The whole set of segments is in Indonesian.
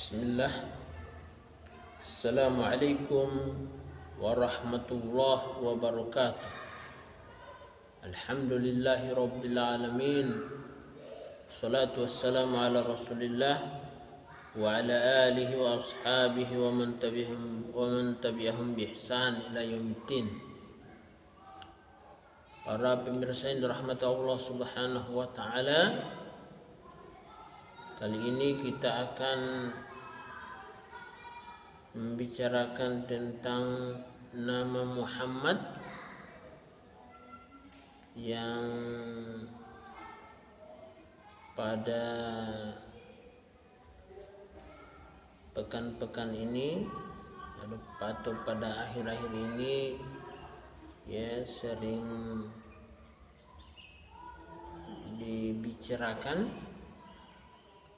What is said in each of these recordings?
Bismillah. Assalamualaikum warahmatullahi wabarakatuh. Alhamdulillahi rabbil alamin. Salatu wassalamu ala Rasulillah wa ala alihi wa ashabihi wa man tabi'ahum bi ihsan ila yaumiddin. Para pemirsa yang dirahmati Allah Subhanahu wa taala, kali ini kita akan membicarakan tentang nama Muhammad yang pada pekan-pekan ini atau pada akhir-akhir ini sering dibicarakan,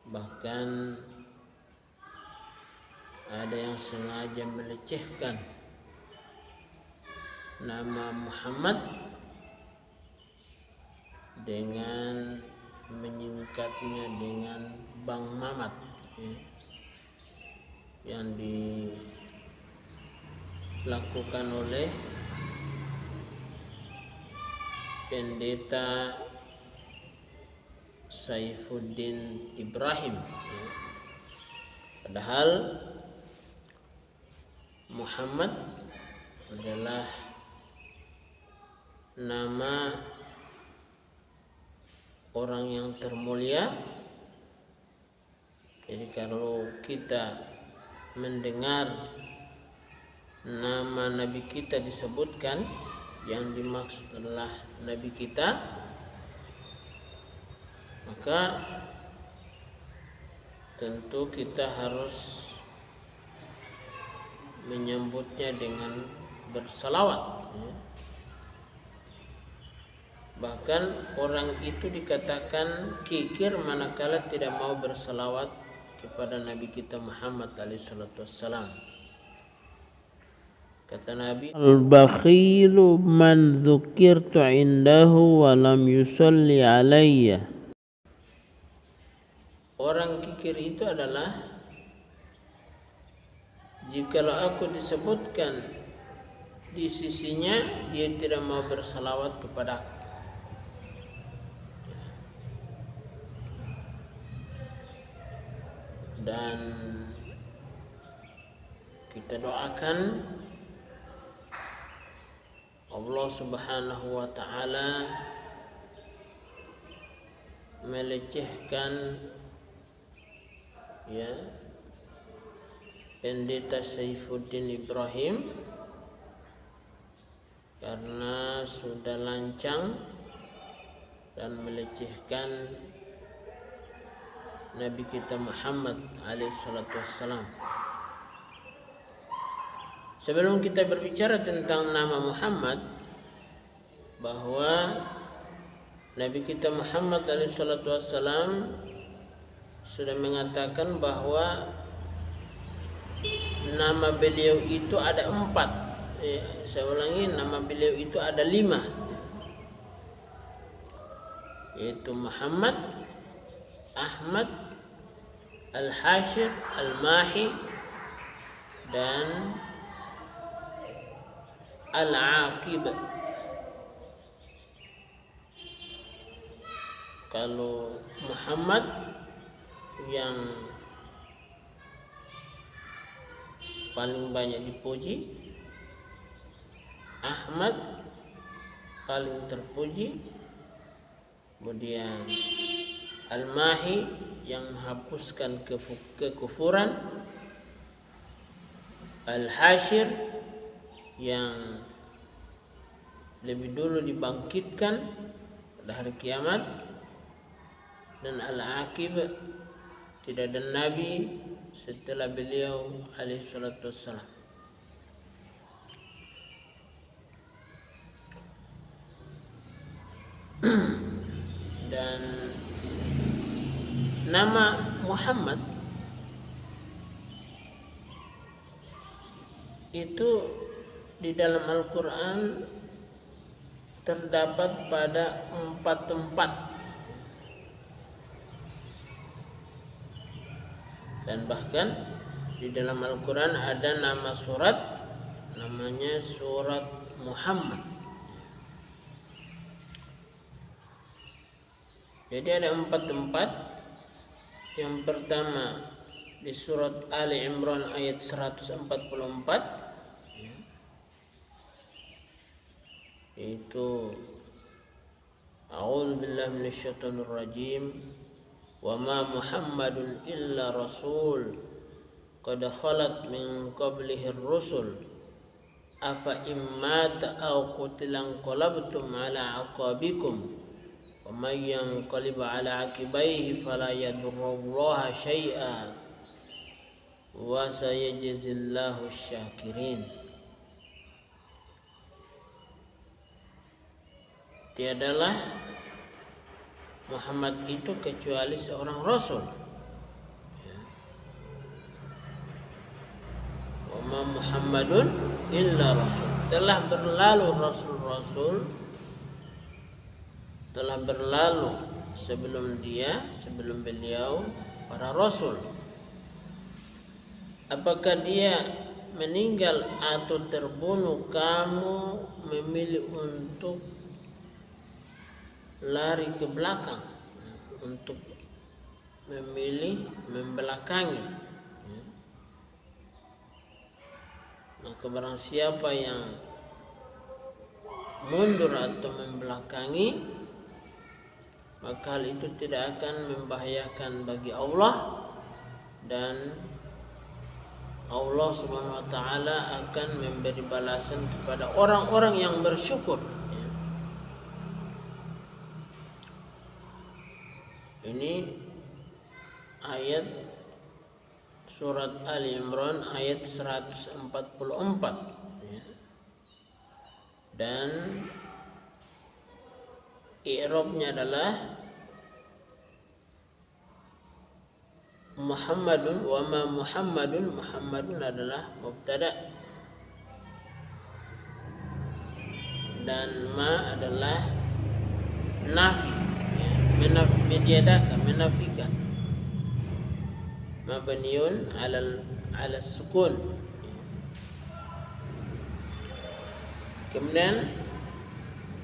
bahkan ada yang sengaja melecehkan nama Muhammad dengan menyingkatnya dengan Bang Mamat, yang dilakukan oleh pendeta Saifuddin Ibrahim. Padahal Muhammad adalah nama orang yang termulia. Jadi kalau kita mendengar nama Nabi kita disebutkan, yang dimaksud adalah Nabi kita, maka tentu kita harus menyambutnya dengan bersalawat. Bahkan orang itu dikatakan kikir manakala tidak mau bersalawat kepada Nabi kita Muhammad alaihissalam. Kata Nabi, Al-bakhilu man dzukirtu indahu wa lam yusalli alayya. Orang kikir itu adalah jikalau aku disebutkan di sisinya, dia tidak mau bersalawat kepadaku. Dan kita doakan Allah Subhanahu wa taala melecehkan pendeta Saifuddin Ibrahim karena sudah lancang dan melecehkan Nabi kita Muhammad alaihissalam. Sebelum kita berbicara tentang nama Muhammad, bahwa Nabi kita Muhammad alaihissalam sudah mengatakan bahwa nama beliau itu ada 4. Saya ulangi, nama beliau itu ada 5, yaitu Muhammad, Ahmad, Al-Hashir, Al-Mahi, dan Al-Aqib. Kalau Muhammad yang paling banyak dipuji, Ahmad paling terpuji, kemudian Al-Mahi yang menghapuskan kekufuran, Al-Hashir yang lebih dulu dibangkitkan pada hari kiamat, dan Al-Aqib, tidak ada nabi setelah beliau alaihissalatu wassalam. Dan nama Muhammad itu di dalam Al-Quran terdapat pada 4 tempat. Dan bahkan di dalam Al-Quran ada nama surat, namanya surat Muhammad. Jadi ada 4 tempat. Yang pertama di surat Ali Imran ayat 144, yaitu A'udzu billahi minasyaitonir rajim, wa ma Muhammadun illa rasul qad khalat min qablihi ar-rusul afa immata aw qutilan qalabtum ala aqabikum wa may yanqalib ala aqibaihi fala yadurrullaha syai'a wa sayajzillahu syakirin. Tiadalah Muhammad itu kecuali seorang rasul. Wa ma Muhammadun illa rasul. Telah berlalu rasul-rasul, telah berlalu sebelum dia, sebelum beliau para rasul. Apakah dia meninggal atau terbunuh, kamu memilih untuk lari ke belakang, untuk memilih membelakangi. Maka barang siapa yang mundur atau membelakangi, maka hal itu tidak akan membahayakan bagi Allah, dan Allah Subhanahu wa taala akan memberi balasan kepada orang-orang yang bersyukur. Ini ayat surat Ali Imran ayat 144, dan i'rabnya adalah Muhammadun, wa ma Muhammadun, Muhammadun adalah mubtada dan ma adalah nafi, menafikan, mabniun ala sukun. Kemudian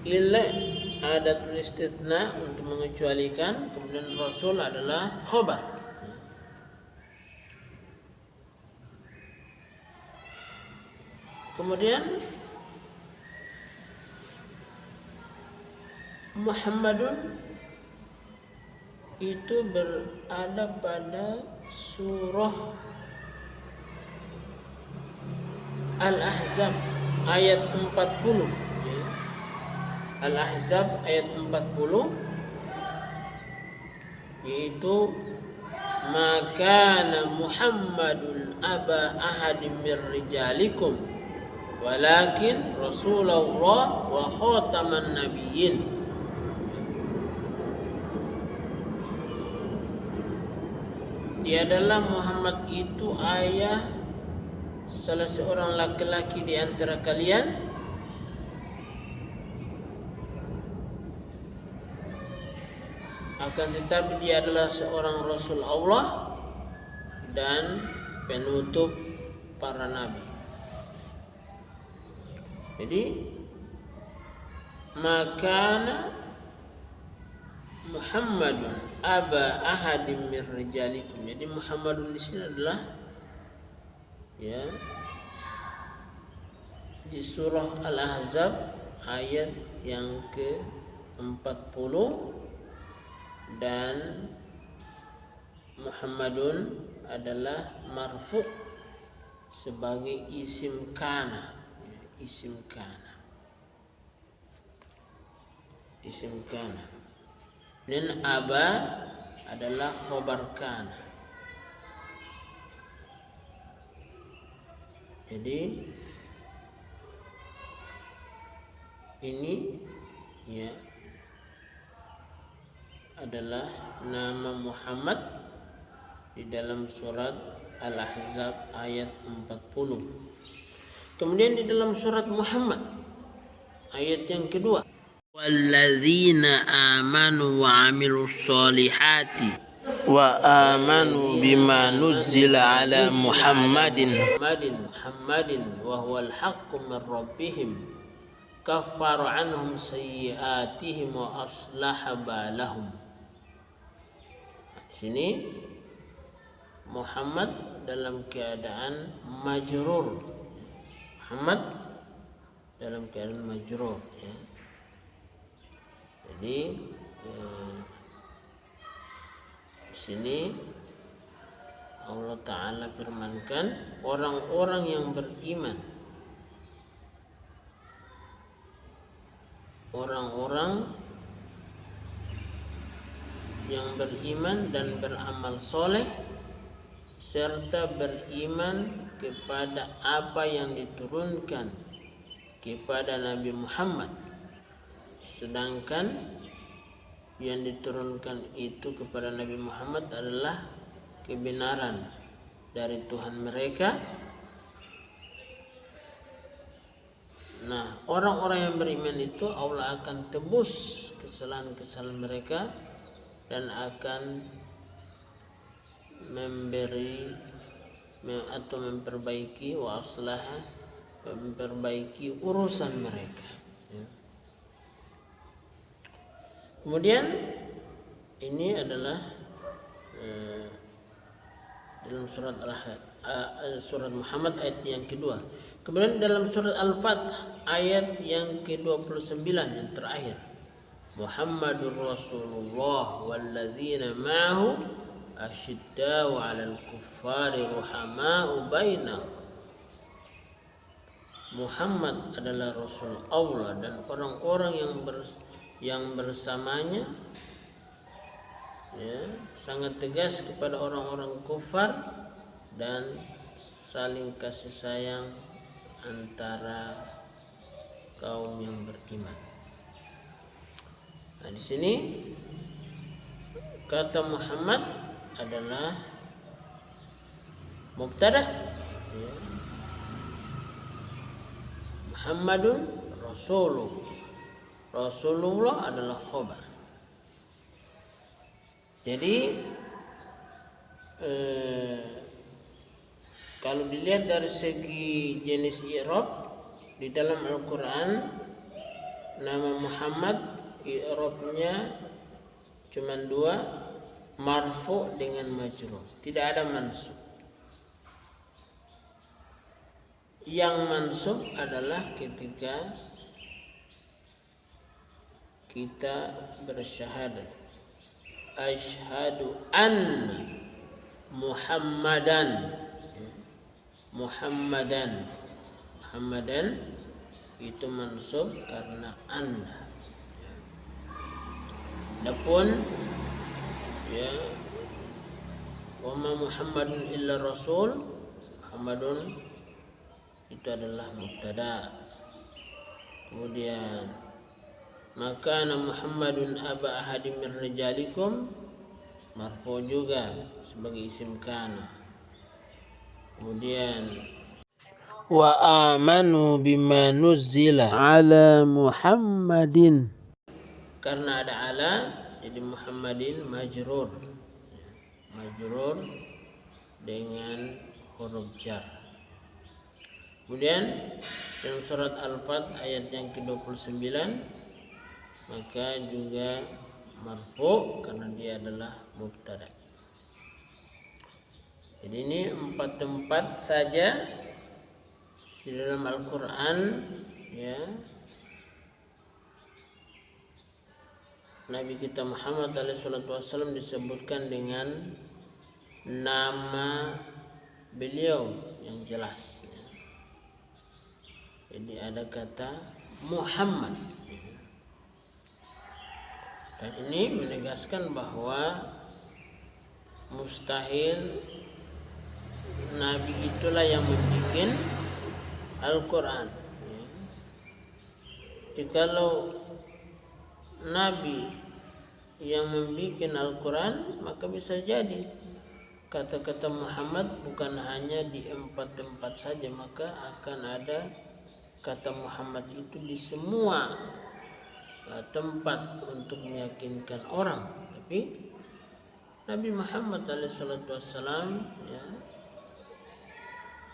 illa adatul istitsna untuk mengecualikan, kemudian rasul adalah khabar. Kemudian Muhammadun itu berada pada surah Al-Ahzab ayat 40. Al-Ahzab ayat 40, yaitu maka Muhammadun aba ahadin mir rijalikum walakin Rasulullah wa khataman nabiyyin. Tiadalah Muhammad itu ayah salah seorang laki-laki di antara kalian, akan tetapi dia adalah seorang Rasul Allah dan penutup para nabi. Jadi maka Muhammadun aba ahadim mir rijalikum. Jadi Muhammadun di sini adalah di surah Al-Ahzab ayat yang ke-40, dan Muhammadun adalah marfu sebagai isim kana, isim kana. Dan aba adalah khobar kana. Jadi ini adalah nama Muhammad di dalam surat Al-Ahzab ayat 40. Kemudian di dalam surat Muhammad ayat yang kedua, walladzina amanu wa amilus solihati wa amanu bima nuzzila ala Muhammadin wa huwa al-haqqu min rabbihim kaffara anhum sayyi'atihim wa aslaha balahum. Di sini Muhammad dalam keadaan majrur. Muhammad dalam keadaan majrur, ya. Jadi di sini Allah Ta'ala firmankan orang-orang yang beriman, orang-orang yang beriman dan beramal soleh serta beriman kepada apa yang diturunkan kepada Nabi Muhammad, sedangkan yang diturunkan itu kepada Nabi Muhammad adalah kebenaran dari Tuhan mereka. Nah, orang-orang yang beriman itu Allah akan tebus kesalahan-kesalahan mereka dan akan memberi atau memperbaiki memperbaiki urusan mereka, ya. Kemudian ini adalah dalam surat Muhammad ayat yang kedua. Kemudian dalam surat Al-Fath ayat yang ke-29 yang terakhir, Muhammadur Rasulullah walladzina ma'ahu asyiddau 'alal kuffari ruhamau bainahum. Muhammad adalah Rasul Allah dan orang-orang yang bersamanya, ya, sangat tegas kepada orang-orang kufar dan saling kasih sayang antara kaum yang beriman. Nah, di sini kata Muhammad adalah mubtada, ya. Muhammadun Rasulullah adalah khobar. Jadi kalau dilihat dari segi jenis i'rab di dalam Al-Quran, nama Muhammad i'rabnya cuma dua, marfu dengan majrur, tidak ada mansub. Yang mansub adalah ketika kita bersyahadat, asyhadu anna Muhammadan itu mansub karena anna. Adapun, ya, wa ma Muhammadun illa rasul, Muhammadun itu adalah mubtada. Kemudian maka Muhammadun aba ahadim min rijalikum, marfu juga sebagai isim kana. Kemudian wa amanu bima nuzzila ala Muhammadin, karena ada ala jadi Muhammadin majrur dengan huruf jar. Kemudian dalam surat Al-Fath ayat yang ke-29 maka juga marfu karena dia adalah mubtada. Jadi ini 4 tempat saja di dalam Al-Quran, ya, Nabi kita Muhammad SAW disebutkan dengan nama beliau yang jelas. Jadi ada kata Muhammad, dan ini menegaskan bahwa mustahil Nabi itulah yang membuat Al-Quran. Jikalau Nabi yang membuat Al-Quran, maka bisa jadi kata-kata Muhammad bukan hanya di 4 tempat saja, maka akan ada kata Muhammad itu di semua tempat untuk meyakinkan orang. Tapi Nabi Muhammad SAW, ya,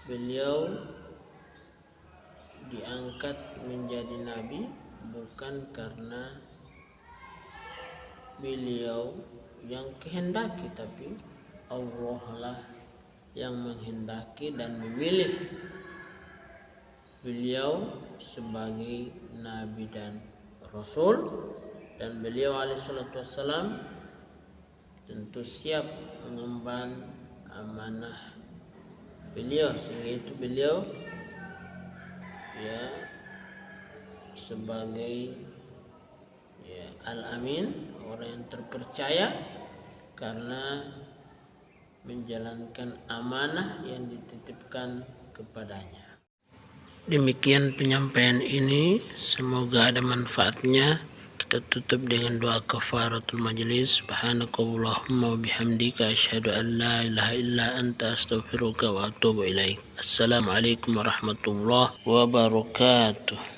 beliau diangkat menjadi nabi bukan karena beliau yang kehendaki, tapi Allah lah yang menghendaki dan memilih beliau sebagai nabi dan rasul. Dan beliau alaihissalam tentu siap mengemban amanah beliau, sehingga itu beliau ya sebagai ya al-amin, orang yang terpercaya karena menjalankan amanah yang dititipkan kepadanya. Demikian penyampaian ini, semoga ada manfaatnya. Kita tutup dengan doa kafaratul majlis. Subhanakallahumma wa bihamdika asyhadu an la ilaha illa anta astaghfiruka wa atubu ilaik. Assalamualaikum warahmatullahi wabarakatuh.